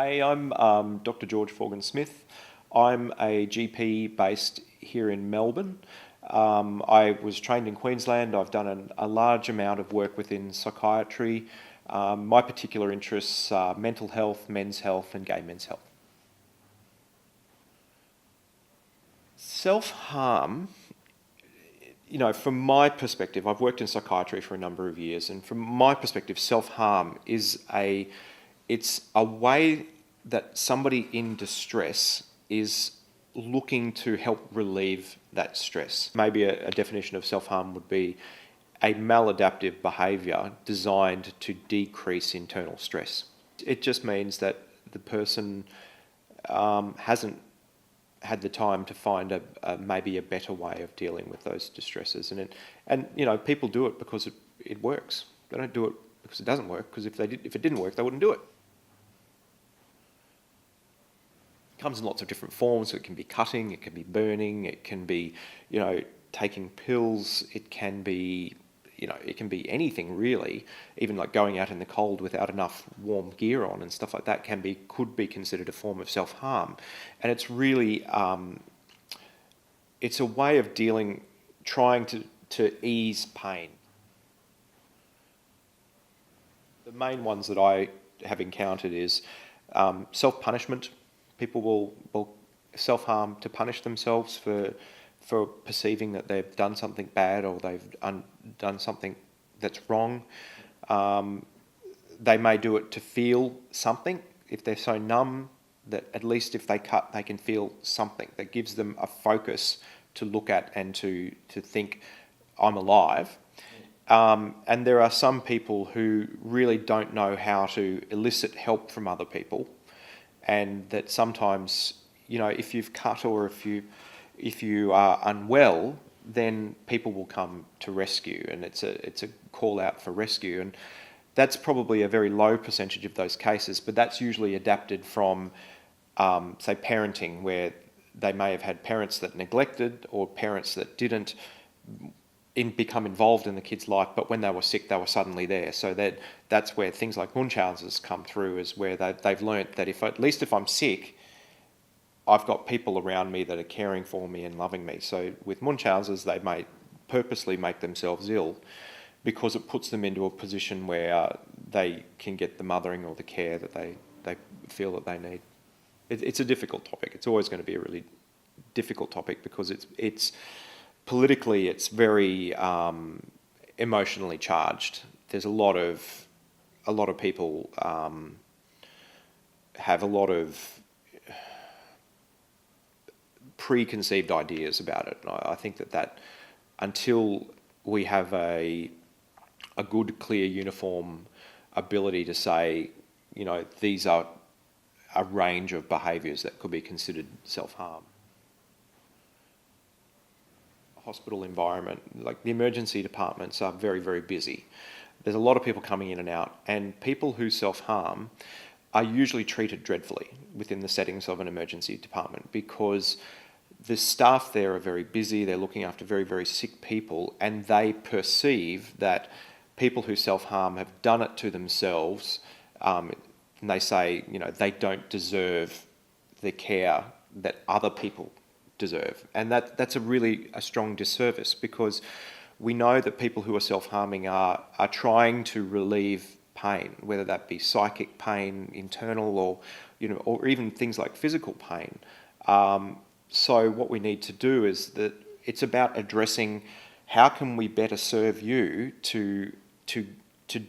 Hey, I'm Dr. George Forgan Smith. I'm a GP based here in Melbourne. I was trained in Queensland. I've done a large amount of work within psychiatry. My particular interests are mental health, men's health, and gay men's health. Self-harm, from my perspective, I've worked in psychiatry for a number of years, and from my perspective, self-harm it's a way that somebody in distress is looking to help relieve that stress. Maybe a definition of self-harm would be a maladaptive behaviour designed to decrease internal stress. It just means that the person hasn't had the time to find maybe a better way of dealing with those distresses, and people do it because it works. They don't do it because it doesn't work, because if it didn't work, they wouldn't do it. It comes in lots of different forms. It can be cutting, it can be burning, it can be taking pills, it can be anything really. Even like going out in the cold without enough warm gear on and stuff like that could be considered a form of self-harm. And it's really it's a way of trying to ease pain. The main ones that I have encountered is self-punishment. People will self-harm to punish themselves for perceiving that they've done something bad, or they've done something that's wrong. They may do it to feel something. If they're so numb that at least if they cut, they can feel something that gives them a focus to look at and to think, I'm alive. And there are some people who really don't know how to elicit help from other people, and that sometimes, if you've cut or if you are unwell, then people will come to rescue, and it's a call out for rescue. And that's probably a very low percentage of those cases, but that's usually adapted from, say, parenting, where they may have had parents that neglected or parents that didn't become involved in the kid's life, but when they were sick, they were suddenly there. So that's where things like Munchausen's come through, is where they've learnt that at least if I'm sick, I've got people around me that are caring for me and loving me. So with Munchausen's, they may purposely make themselves ill because it puts them into a position where they can get the mothering or the care that they feel that they need. It's a difficult topic. It's always going to be a really difficult topic because it's politically, it's very emotionally charged. There's a lot of people have a lot of preconceived ideas about it. I think that until we have a good, clear, uniform ability to say, these are a range of behaviours that could be considered self-harm. Hospital environment, like the emergency departments are very, very busy. There's a lot of people coming in and out, and people who self-harm are usually treated dreadfully within the settings of an emergency department, because the staff there are very busy, they're looking after very, very sick people, and they perceive that people who self-harm have done it to themselves, and they say, they don't deserve the care that other people deserve. And that's a really strong disservice, because we know that people who are self-harming are trying to relieve pain, whether that be psychic pain, internal, or even things like physical pain. So what we need to do is that it's about addressing how can we better serve you to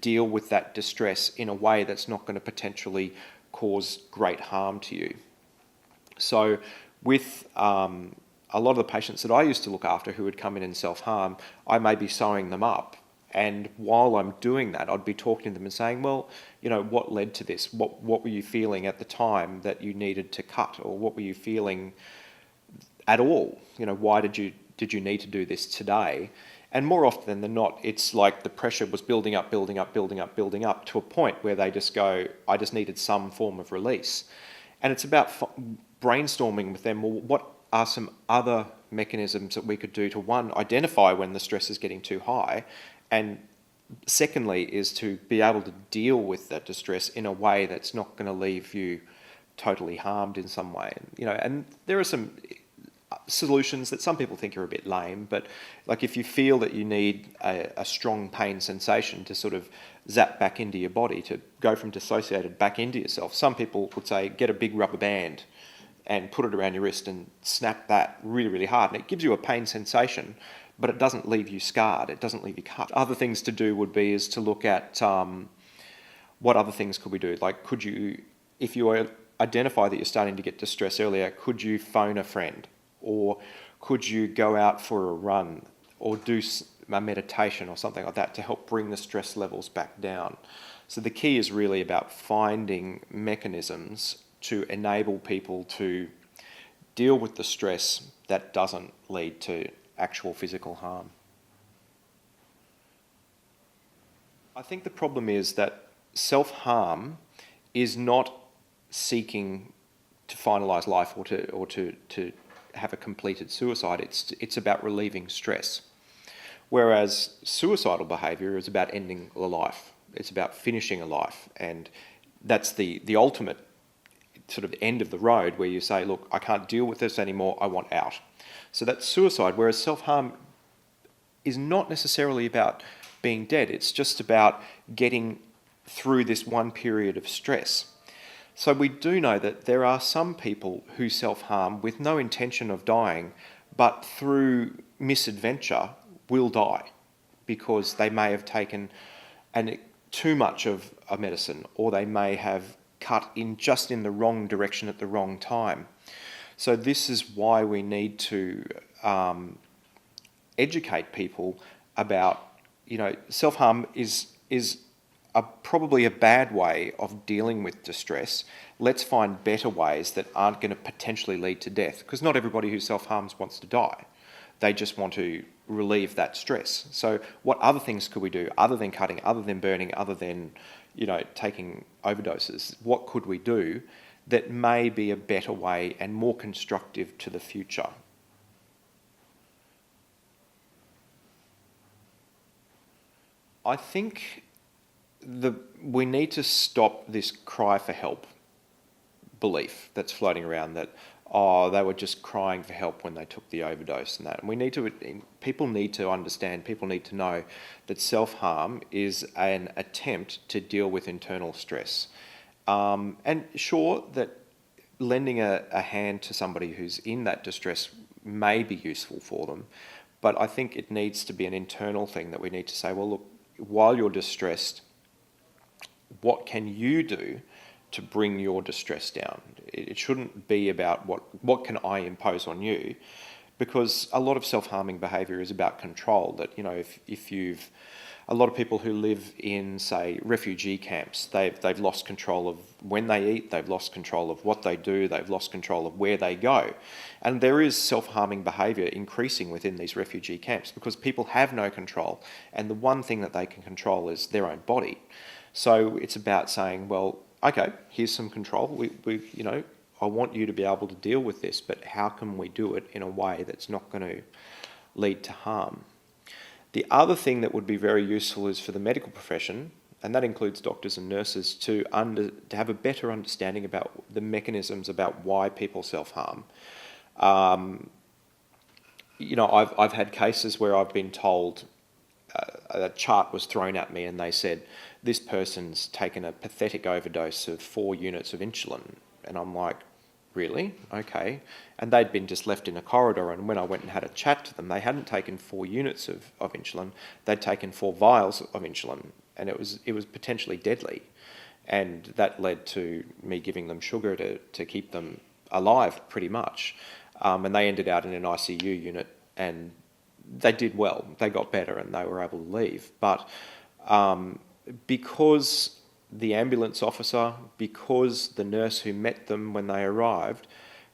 deal with that distress in a way that's not going to potentially cause great harm to you. So with a lot of the patients that I used to look after who would come in and self-harm, I may be sewing them up. And while I'm doing that, I'd be talking to them and saying, well, what led to this? What were you feeling at the time that you needed to cut? Or what were you feeling at all? Why did you need to do this today? And more often than not, it's like the pressure was building up to a point where they just go, I just needed some form of release. And it's about brainstorming with them, well, what are some other mechanisms that we could do to, one, identify when the stress is getting too high, and Secondly, is to be able to deal with that distress in a way that's not going to leave you totally harmed in some way. And there are some solutions that some people think are a bit lame, but like if you feel that you need a strong pain sensation to sort of zap back into your body, to go from dissociated back into yourself, some people would say get a big rubber band and put it around your wrist and snap that really, really hard. And it gives you a pain sensation, but it doesn't leave you scarred. It doesn't leave you cut. Other things to do would be is to look at what other things could we do? Like, could you, if you identify that you're starting to get distress earlier, could you phone a friend? Or could you go out for a run or do a meditation or something like that to help bring the stress levels back down? So the key is really about finding mechanisms to enable people to deal with the stress that doesn't lead to actual physical harm. I think the problem is that self-harm is not seeking to finalise life or to have a completed suicide. It's about relieving stress. Whereas suicidal behaviour is about ending a life. It's about finishing a life, and that's the ultimate sort of end of the road where you say, look, I can't deal with this anymore, I want out. So that's suicide, whereas self-harm is not necessarily about being dead. It's just about getting through this one period of stress. So we do know that there are some people who self-harm with no intention of dying, but through misadventure will die because they may have taken too much of a medicine, or they may have cut in just in the wrong direction at the wrong time. So this is why we need to educate people about, self-harm is probably a bad way of dealing with distress. Let's find better ways that aren't going to potentially lead to death, because not everybody who self-harms wants to die. They just want to relieve that stress. So what other things could we do other than cutting, other than burning, other than, taking overdoses? What could we do that may be a better way and more constructive to the future? I think we need to stop this cry for help belief that's floating around that, they were just crying for help when they took the overdose and that. And people need to understand, people need to know that self-harm is an attempt to deal with internal stress. And sure, that lending a hand to somebody who's in that distress may be useful for them, but I think it needs to be an internal thing that we need to say, well, look, while you're distressed, what can you do to bring your distress down? It shouldn't be about what can I impose on you, because a lot of self-harming behaviour is about control. That, if you've a lot of people who live in, say, refugee camps, they've lost control of when they eat, they've lost control of what they do, they've lost control of where they go. And there is self-harming behaviour increasing within these refugee camps because people have no control, and the one thing that they can control is their own body. So it's about saying, well, okay, here's some control. I want you to be able to deal with this, but how can we do it in a way that's not going to lead to harm? The other thing that would be very useful is for the medical profession, and that includes doctors and nurses, to have a better understanding about the mechanisms about why people self-harm. I've had cases where I've been told a chart was thrown at me and they said, this person's taken a pathetic overdose of 4 units of insulin. And I'm like, really? Okay. And they'd been just left in a corridor, and when I went and had a chat to them, they hadn't taken 4 units of insulin, they'd taken 4 vials of insulin, and it was potentially deadly. And that led to me giving them sugar to keep them alive, pretty much. And they ended out in an ICU unit, and they did well. They got better and they were able to leave. But because the ambulance officer, because the nurse who met them when they arrived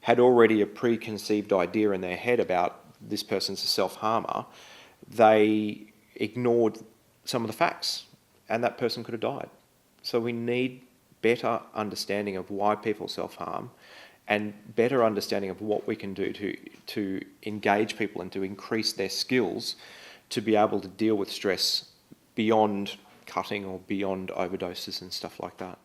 had already a preconceived idea in their head about this person's a self-harmer, they ignored some of the facts, and that person could have died. So we need better understanding of why people self-harm, and better understanding of what we can do to engage people and to increase their skills to be able to deal with stress beyond cutting or beyond overdoses and stuff like that.